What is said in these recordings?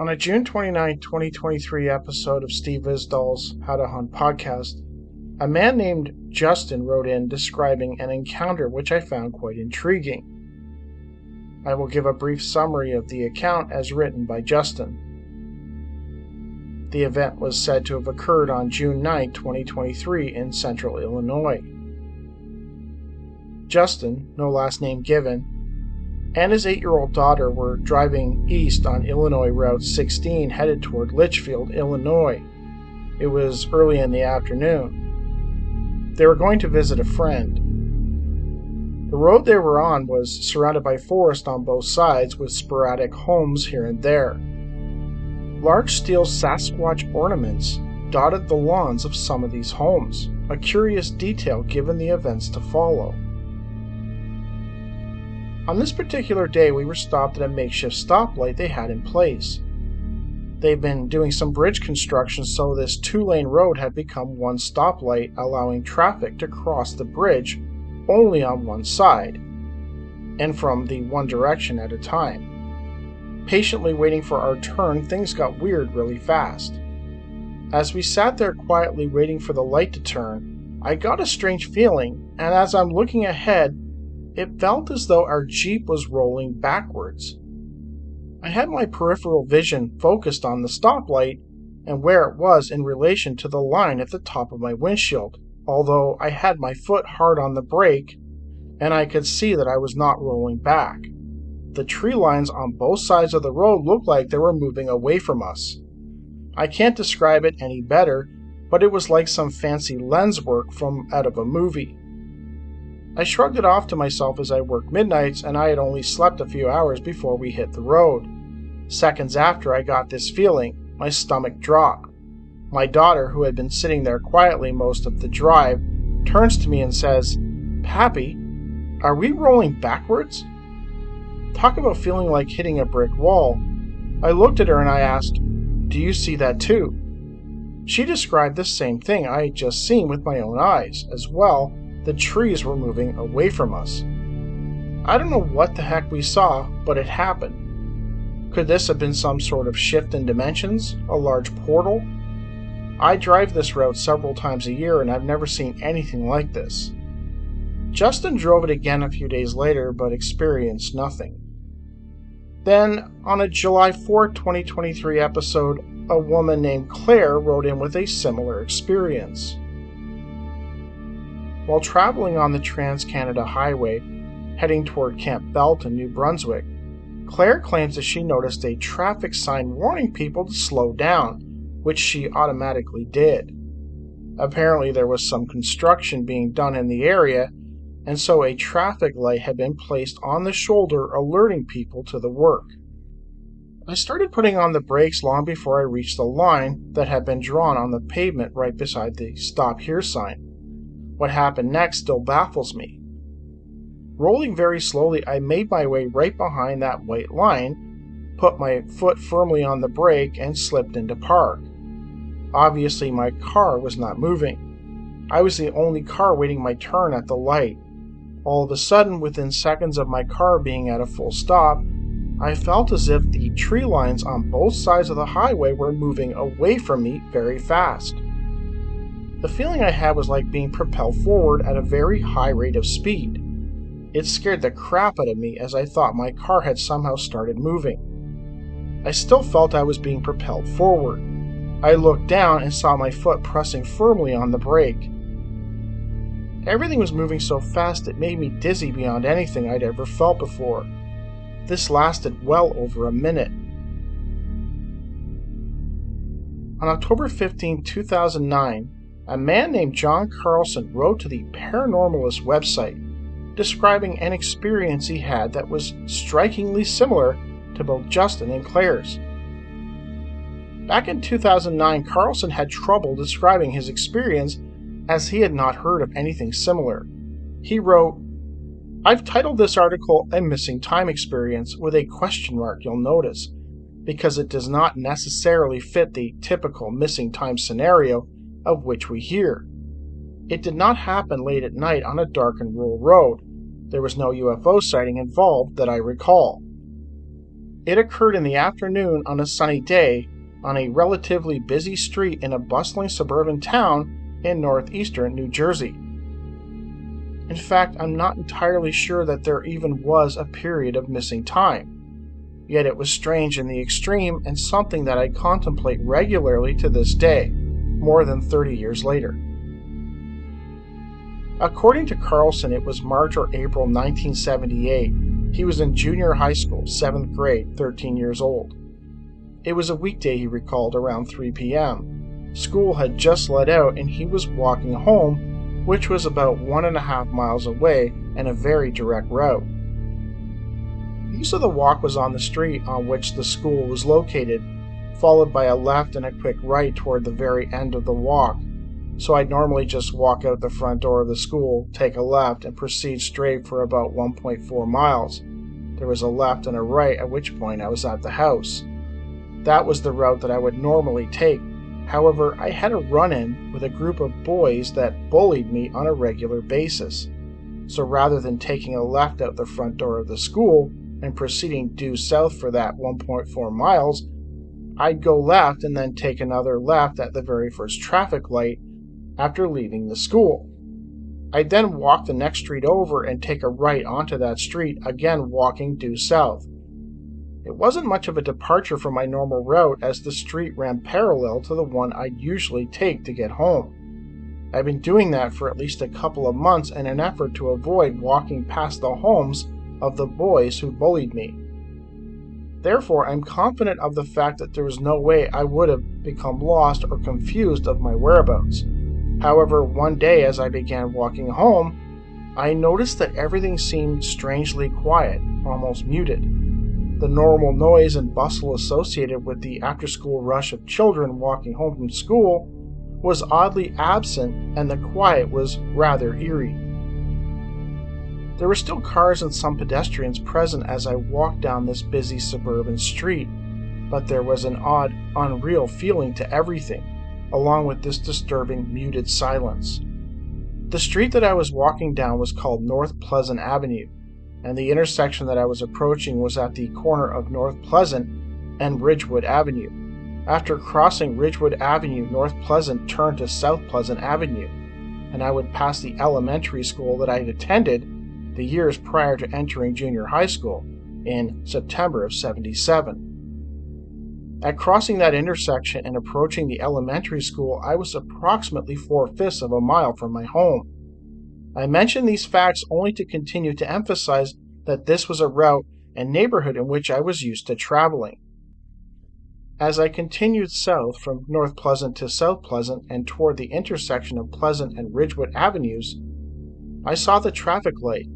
On a June 29, 2023 episode of Steve Isdahl's How to Hunt podcast, a man named Justin wrote in describing an encounter which I found quite intriguing. I will give a brief summary of the account as written by Justin. The event was said to have occurred on June 9, 2023 in central Illinois. Justin, no last name given, and his 8-year-old daughter were driving east on Illinois Route 16 headed toward Litchfield, Illinois. It was early in the afternoon. They were going to visit a friend. The road they were on was surrounded by forest on both sides with sporadic homes here and there. Large steel Sasquatch ornaments dotted the lawns of some of these homes, a curious detail given the events to follow. On this particular day, we were stopped at a makeshift stoplight they had in place. They've been doing some bridge construction, so this 2-lane road had become one stoplight, allowing traffic to cross the bridge only on one side, and from the one direction at a time. Patiently waiting for our turn, things got weird really fast. As we sat there quietly waiting for the light to turn, I got a strange feeling, and as I'm looking ahead, it felt as though our Jeep was rolling backwards. I had my peripheral vision focused on the stoplight and where it was in relation to the line at the top of my windshield, although I had my foot hard on the brake and I could see that I was not rolling back. The tree lines on both sides of the road looked like they were moving away from us. I can't describe it any better, but it was like some fancy lens work from out of a movie. I shrugged it off to myself as I worked midnights, and I had only slept a few hours before we hit the road. Seconds after I got this feeling, my stomach dropped. My daughter, who had been sitting there quietly most of the drive, turns to me and says, "Pappy, are we rolling backwards?" Talk about feeling like hitting a brick wall. I looked at her and I asked, "Do you see that too?" She described the same thing I had just seen with my own eyes. As well, the trees were moving away from us. I don't know what the heck we saw, but it happened. Could this have been some sort of shift in dimensions? A large portal? I drive this route several times a year and I've never seen anything like this. Justin drove it again a few days later, but experienced nothing. Then, on a July 4, 2023 episode, a woman named Claire wrote in with a similar experience. While traveling on the Trans-Canada Highway, heading toward Camp Belton, New Brunswick, Claire claims that she noticed a traffic sign warning people to slow down, which she automatically did. Apparently there was some construction being done in the area, and so a traffic light had been placed on the shoulder alerting people to the work. I started putting on the brakes long before I reached the line that had been drawn on the pavement right beside the "Stop Here" sign. What happened next still baffles me. Rolling very slowly, I made my way right behind that white line, put my foot firmly on the brake, and slipped into park. Obviously, my car was not moving. I was the only car waiting my turn at the light. All of a sudden, within seconds of my car being at a full stop, I felt as if the tree lines on both sides of the highway were moving away from me very fast. The feeling I had was like being propelled forward at a very high rate of speed. It scared the crap out of me as I thought my car had somehow started moving. I still felt I was being propelled forward. I looked down and saw my foot pressing firmly on the brake. Everything was moving so fast it made me dizzy beyond anything I'd ever felt before. This lasted well over a minute. On October 15, 2009, a man named John Carlson wrote to the Paranormalist website, describing an experience he had that was strikingly similar to both Justin and Claire's. Back in 2009, Carlson had trouble describing his experience as he had not heard of anything similar. He wrote, "I've titled this article A Missing Time Experience with a question mark, you'll notice, because it does not necessarily fit the typical missing time scenario of which we hear. It did not happen late at night on a dark and rural road. There was no UFO sighting involved that I recall. It occurred in the afternoon on a sunny day on a relatively busy street in a bustling suburban town in northeastern New Jersey. In fact, I'm not entirely sure that there even was a period of missing time. Yet it was strange in the extreme and something that I contemplate regularly to this day, more than 30 years later. According to Carlson, it was March or April 1978. He was in junior high school, 7th grade, 13 years old. It was a weekday, he recalled, around 3 p.m. School had just let out and he was walking home, which was about 1.5 miles away and a very direct route. Most of the walk was on the street on which the school was located, followed by a left and a quick right toward the very end of the walk. So I'd normally just walk out the front door of the school, take a left, and proceed straight for about 1.4 miles. There was a left and a right, at which point I was at the house. That was the route that I would normally take. However, I had a run-in with a group of boys that bullied me on a regular basis. So rather than taking a left out the front door of the school and proceeding due south for that 1.4 miles, I'd go left and then take another left at the very first traffic light after leaving the school. I'd then walk the next street over and take a right onto that street, again walking due south. It wasn't much of a departure from my normal route as the street ran parallel to the one I'd usually take to get home. I've been doing that for at least a couple of months in an effort to avoid walking past the homes of the boys who bullied me. Therefore, I'm confident of the fact that there was no way I would have become lost or confused of my whereabouts. However, one day as I began walking home, I noticed that everything seemed strangely quiet, almost muted. The normal noise and bustle associated with the after-school rush of children walking home from school was oddly absent, and the quiet was rather eerie. There were still cars and some pedestrians present as I walked down this busy suburban street, but there was an odd, unreal feeling to everything, along with this disturbing, muted silence. The street that I was walking down was called North Pleasant Avenue, and the intersection that I was approaching was at the corner of North Pleasant and Ridgewood Avenue. After crossing Ridgewood Avenue, North Pleasant turned to South Pleasant Avenue, and I would pass the elementary school that I had attended the years prior to entering junior high school in September of '77. At crossing that intersection and approaching the elementary school, I was approximately 4/5 of a mile from my home. I mention these facts only to continue to emphasize that this was a route and neighborhood in which I was used to traveling. As I continued south from North Pleasant to South Pleasant and toward the intersection of Pleasant and Ridgewood Avenues, I saw the traffic light,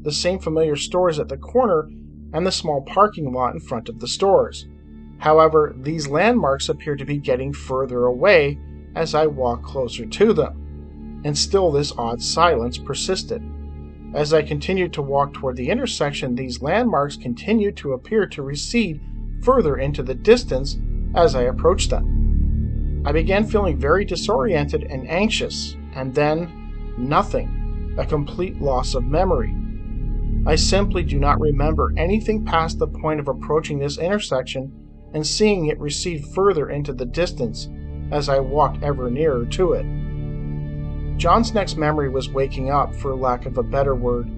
the same familiar stores at the corner, and the small parking lot in front of the stores. However, these landmarks appeared to be getting further away as I walked closer to them, and still this odd silence persisted. As I continued to walk toward the intersection, these landmarks continued to appear to recede further into the distance as I approached them. I began feeling very disoriented and anxious, and then nothing, a complete loss of memory. I simply do not remember anything past the point of approaching this intersection and seeing it recede further into the distance as I walked ever nearer to it. John's next memory was waking up, for lack of a better word.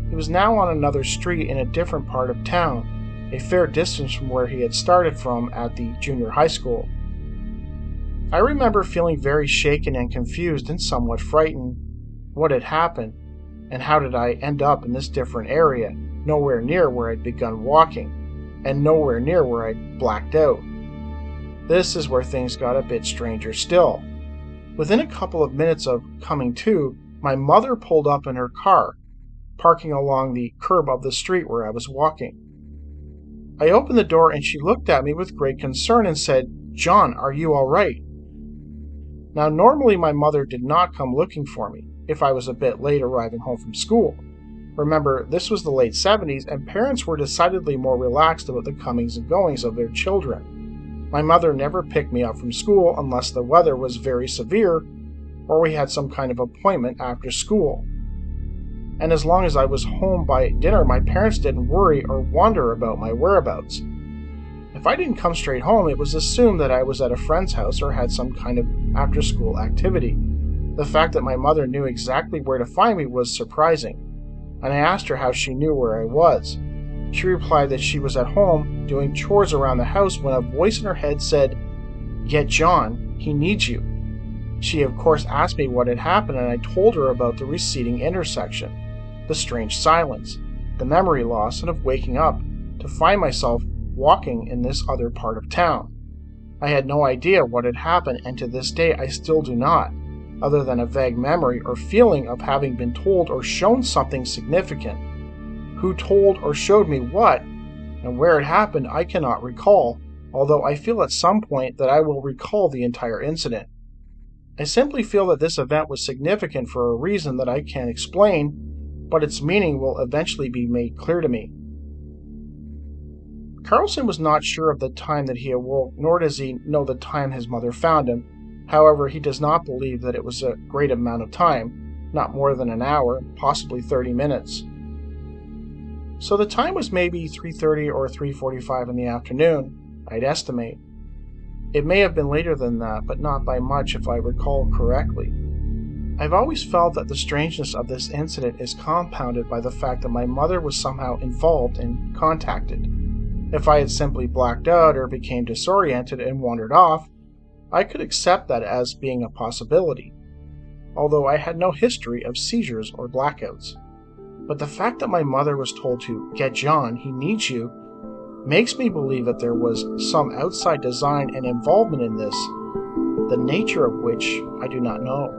He was now on another street in a different part of town, a fair distance from where he had started from at the junior high school. I remember feeling very shaken and confused and somewhat frightened. What had happened, and how did I end up in this different area, nowhere near where I'd begun walking, and nowhere near where I'd blacked out? This is where things got a bit stranger still. Within a couple of minutes of coming to, my mother pulled up in her car, parking along the curb of the street where I was walking. I opened the door and she looked at me with great concern and said, "John, are you all right?" Now, normally my mother did not come looking for me if I was a bit late arriving home from school. Remember, this was the late 70s and parents were decidedly more relaxed about the comings and goings of their children. My mother never picked me up from school unless the weather was very severe or we had some kind of appointment after school. and as long as I was home by dinner, my parents didn't worry or wonder about my whereabouts. If I didn't come straight home, it was assumed that I was at a friend's house or had some kind of after-school activity. The fact that my mother knew exactly where to find me was surprising, and I asked her how she knew where I was. She replied that she was at home doing chores around the house when a voice in her head said, "Get John, he needs you." She of course asked me what had happened, and I told her about the receding intersection, the strange silence, the memory loss, and of waking up to find myself walking in this other part of town. I had no idea what had happened, and to this day I still do not, other than a vague memory or feeling of having been told or shown something significant. Who told or showed me what, and where it happened, I cannot recall, although I feel at some point that I will recall the entire incident. I simply feel that this event was significant for a reason that I can't explain, but its meaning will eventually be made clear to me. Carlson was not sure of the time that he awoke, nor does he know the time his mother found him. However, he does not believe that it was a great amount of time, not more than an hour, possibly 30 minutes. So the time was maybe 3:30 or 3:45 in the afternoon, I'd estimate. It may have been later than that, but not by much if I recall correctly. I've always felt that the strangeness of this incident is compounded by the fact that my mother was somehow involved and contacted. If I had simply blacked out or became disoriented and wandered off, I could accept that as being a possibility, although I had no history of seizures or blackouts. But the fact that my mother was told to "Get John, he needs you," makes me believe that there was some outside design and involvement in this, the nature of which I do not know.